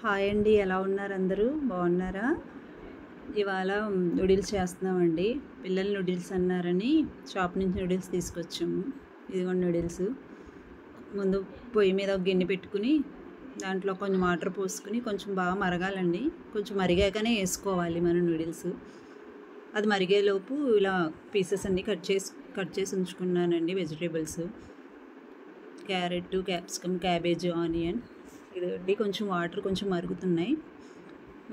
Hi అండి, ఎలా ఉన్నారు? అందరూ బాగున్నారా? ఇవాళ నూడిల్స్ చేస్తున్నామండి. పిల్లలు నూడిల్స్ అన్నారని షాప్ నుంచి నూడిల్స్ తీసుకొచ్చాము. ఇదిగోండి నూడిల్స్. ముందు పొయ్యి మీద ఒక గిన్నె పెట్టుకుని దాంట్లో కొంచెం వాటర్ పోసుకుని కొంచెం బాగా మరగాలండి. కొంచెం మరిగాకనే వేసుకోవాలి మనం నూడిల్స్. అది మరిగేలోపు ఇలా పీసెస్ అన్నీ కట్ చేసి ఉంచుకున్నానండి. Vegetables, carrot, capsicum, cabbage, onion. ఇదండి కొంచెం వాటర్ కొంచెం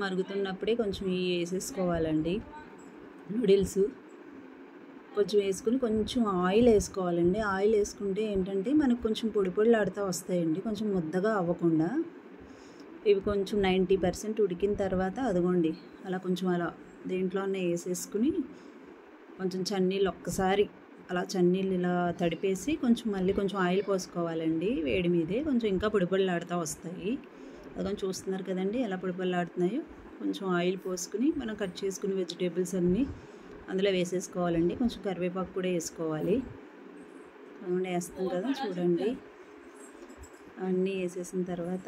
మరుగుతున్నప్పుడే కొంచెం ఇవి వేసేసుకోవాలండి. నూడిల్స్ కొంచెం వేసుకుని కొంచెం ఆయిల్ వేసుకోవాలండి. ఆయిల్ వేసుకుంటే ఏంటంటే మనకు కొంచెం పొడి పొడిలాడుతూ వస్తాయండి, కొంచెం ముద్దగా అవ్వకుండా. ఇవి కొంచెం 90% ఉడికిన తర్వాత అదిగోండి అలా కొంచెం అలా దేంట్లోనే వేసేసుకుని కొంచెం చన్నీళ్ళు ఒక్కసారి అలా చన్నీళ్ళు ఇలా తడిపేసి మళ్ళీ కొంచెం ఆయిల్ పోసుకోవాలండి. వేడి మీదే కొంచెం ఇంకా పొడిపొడిలాడుతూ వస్తాయి. అదిగోని చూస్తున్నారు కదండి ఎలా పొడిపొడిలాడుతున్నాయో. కొంచెం ఆయిల్ పోసుకుని మనం కట్ చేసుకుని వెజిటేబుల్స్ అన్నీ అందులో వేసేసుకోవాలండి. కొంచెం కరివేపాకు కూడా వేసుకోవాలి. అందులో వేస్తాం కదా, చూడండి. అన్నీ వేసేసిన తర్వాత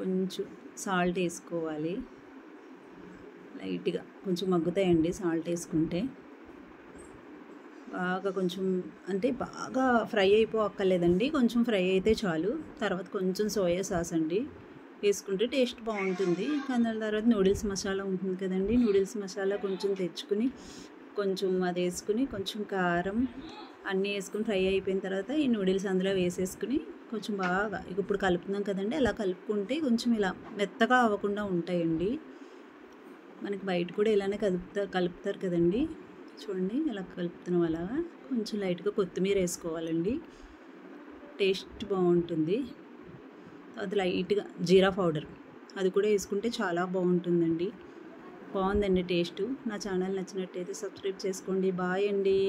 కొంచెం సాల్ట్ వేసుకోవాలి. లైట్గా కొంచెం మగ్గుతాయండి సాల్ట్ వేసుకుంటే. బాగా కొంచెం అంటే బాగా ఫ్రై అయిపోక్కర్లేదండి, కొంచెం ఫ్రై అయితే చాలు. తర్వాత కొంచెం సోయా సాస్ అండి వేసుకుంటే టేస్ట్ బాగుంటుంది. కానీ దాని తర్వాత నూడిల్స్ మసాలా ఉంటుంది కదండి, నూడిల్స్ మసాలా కొంచెం తెచ్చుకుని కొంచెం అది వేసుకుని కొంచెం కారం అన్నీ వేసుకుని ఫ్రై అయిపోయిన తర్వాత ఈ నూడిల్స్ అందులో వేసేసుకుని కొంచెం బాగా ఇప్పుడు కలుపుతున్నాం కదండి, అలా కలుపుకుంటే కొంచెం ఇలా మెత్తగా అవ్వకుండా ఉంటాయండి. మనకి బయట కూడా ఇలానే కలుపుతారు కదండి. చూడండి ఎలా కలుపుతున్నాం. అలాగా కొంచెం లైట్గా కొత్తిమీర వేసుకోవాలండి, టేస్ట్ బాగుంటుంది. అది లైట్గా జీరా పౌడర్ అది కూడా వేసుకుంటే చాలా బాగుంటుందండి. బాగుందండి టేస్ట్. నా ఛానల్ నచ్చినట్టయితే సబ్స్క్రైబ్ చేసుకోండి. బాయ్ అండి.